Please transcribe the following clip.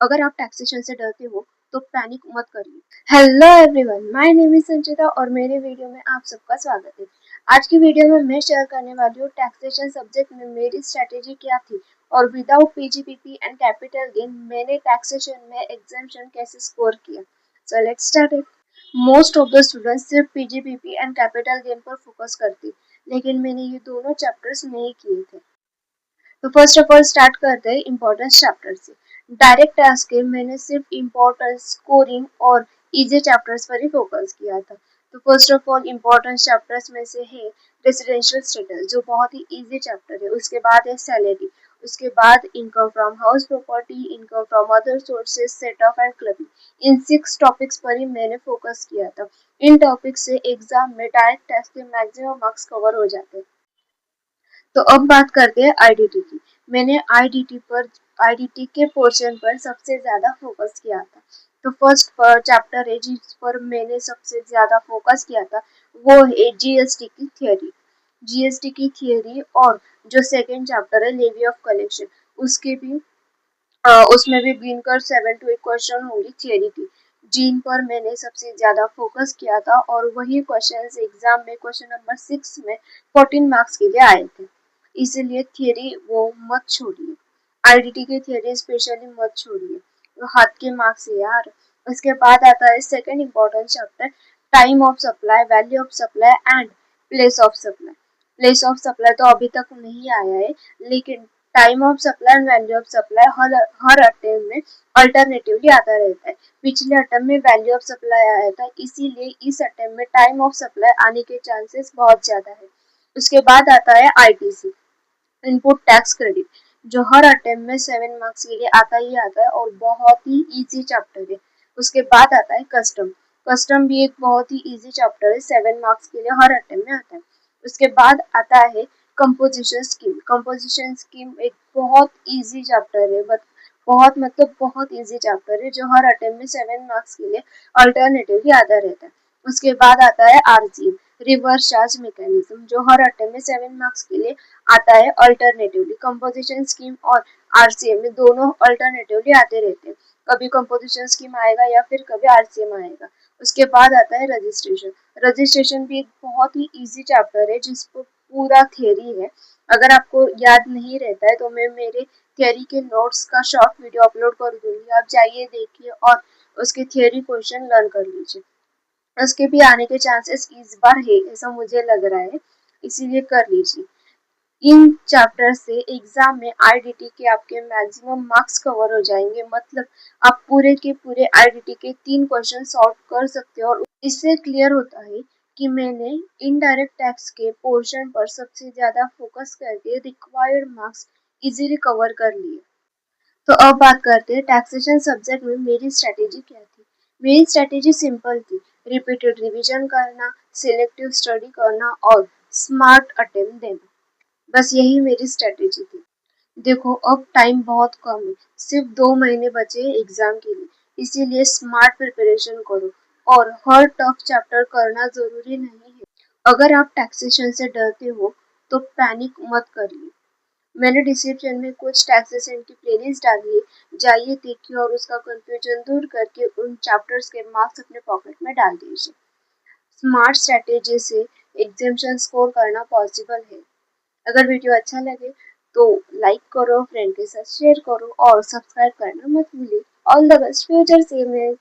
अगर आप टैक्सेशन से डरते हो तो पैनिक मत करिए। Hello everyone, my name is Sanchita और मेरे वीडियो में आप सबका स्वागत है। आज की वीडियो में मैं शेयर करने वाली हूँ टैक्सेशन सब्जेक्ट में मेरी स्ट्रेटेजी क्या थी और without PGPP and capital gain मैंने टैक्सेशन में एग्जाम्शन कैसे स्कोर किया। So let's start it. Most of the students सिर्फ पीजीपीपी एंड कैपिटल गेन पर फोकस करते, लेकिन मैंने ये दोनों चैप्टर्स नहीं किए थे। तो फर्स्ट ऑफ ऑल स्टार्ट करते हैं इम्पोर्टेंस चैप्टर से। डायरेक्ट टास्क के मैंने सिर्फ इम्पोर्टेंस, स्कोरिंग और इजी चैप्टर्स पर ही फोकस किया था। तो first of all importance chapters में से है रेसिडेंशियल स्टेटस, जो बहुत ही इजी चैप्टर है। उसके बाद है सैलरी, उसके बाद income from house property, income from other sources, set of and clubbing. In 6 topics पर ही मैंने फोकस किया था। इन टॉपिक्स से एग्जाम में डायरेक्ट टेस्ट के मैक्सिमम मार्क्स कवर हो जाते हैं। तो अब बात करते हैं आईडीटी की। मैंने आईडीटी के पोर्शन पर सबसे ज्यादा फोकस किया था। तो फर्स्ट पर चैप्टर है जिस पर मैंने सबसे ज्यादा फोकस किया था वो है जीएसटी की थियोरी। जीएसटी की थियोरी और जो सेकंड चैप्टर है लेवी ऑफ कलेक्शन, उसके भी उसमें भी गिनकर 7 to 8 क्वेश्चन होंगी थियोरी की, जिन पर मैंने सबसे ज्यादा फोकस किया था और वही क्वेश्चंस एग्जाम में क्वेश्चन नंबर 6 में 14 मार्क्स के लिए आए थे। इसीलिए थियरी वो मत छोड़िए, आईडीटी की थियरी स्पेशली मत छोड़िए, वो हाथ के मार्क्स है यार। उसके बाद आता है second important chapter, time of supply, value of supply and place of supply. Place of supply तो अभी तक नहीं आया है, लेकिन time of supply and value of supply her attempt में अल्टरनेटिवली आता रहता है। पिछले अटेम्प्ट में वैल्यू ऑफ सप्लाई आया था, इसीलिए इस अटेम्प्ट में टाइम ऑफ सप्लाई आने के चांसेस बहुत ज्यादा है। उसके बाद आता है आईटीसी, इनपुट टैक्स क्रेडिट, जो हर अटेम्प्ट में 7 मार्क्स के लिए आता ही आता है और बहुत ही इजी चैप्टर है। उसके बाद आता है कस्टम। कस्टम भी एक बहुत ही इजी चैप्टर है, 7 मार्क्स के लिए हर अटेम्प्ट में आता है। उसके बाद आता है कंपोजिशन स्कीम। कंपोजिशन स्कीम एक बहुत इजी चैप्टर है, बट बहुत मतलब बहुत इजी चैप्टर है, जो हर अटेम्प्ट में 7 मार्क्स के लिए अल्टरनेटिवली आता रहता है। उसके बाद आता है आरसीएम, रिवर्स चार्ज मैकेनिज्म, जो हर अटेम्प्ट में 7 मार्क्स के लिए आता है अल्टरनेटिवली। कंपोजिशन स्कीम और आरसीएम में दोनों अल्टरनेटिवली आते रहते हैं, कभी कंपोजिशन स्कीम आएगा या फिर कभी आरसीएम आएगा। उसके बाद आता है रजिस्ट्रेशन। रजिस्ट्रेशन भी एक बहुत ही इजी चैप्टर है जिस पर पूरा थियरी है। अगर आपको याद नहीं रहता है तो मैं मेरे थियरी के नोट्स का शॉर्ट वीडियो अपलोड कर दूंगी, आप जाइए देखिए और उसके थियरी क्वेश्चन लर्न कर लीजिए। उसके भी आने के चांसेस इस बार है, ऐसा मुझे लग रहा है, इसीलिए कर लीजिए। इन चैप्टर से एग्जाम में आईडीटी के आपके मैक्सिमम मार्क्स कवर हो जाएंगे, मतलब आप पूरे के पूरे आईडीटी के 3 क्वेश्चन सॉल्व कर सकते हो। और इससे क्लियर होता है कि मैंने इनडायरेक्ट टैक्स के पोर्शन पर सबसे ज्यादा फोकस करके रिक्वायर्ड मार्क्स इजीली कवर कर लिए। तो अब बात करते हैं टैक्सेशन सब्जेक्ट में मेरी स्ट्रेटेजी क्या थी। मेरी स्ट्रेटेजी सिंपल थी, रिपीटेड रिवीजन करना, सिलेक्टिव स्टडी करना और स्मार्ट अटेम्प्ट देना। बस यही मेरी स्ट्रेटेजी थी। देखो अब टाइम बहुत कम है, सिर्फ 2 महीने बचे हैं एग्जाम के लिए, इसीलिए स्मार्ट प्रिपरेशन करो और हर टफ चैप्टर करना जरूरी नहीं है। अगर आप टैक्सेशन से डरते हो तो पैनिक मत करिए। मैंने डिस्क्रिप्शन में कुछ टैक्सेशन की प्लेलिस्ट डाली है, जाइए देखिए और उसका कंफ्यूजन दूर करके उन चैप्टर्स के मार्क्स अपने पॉकेट में डाल दीजिए। स्मार्ट स्ट्रेटेजी से एग्जाम्शन स्कोर करना पॉसिबल है। अगर वीडियो अच्छा लगे तो लाइक करो, फ्रेंड के साथ शेयर करो और सब्सक्राइब करना मत भूलिए। All the best future savings.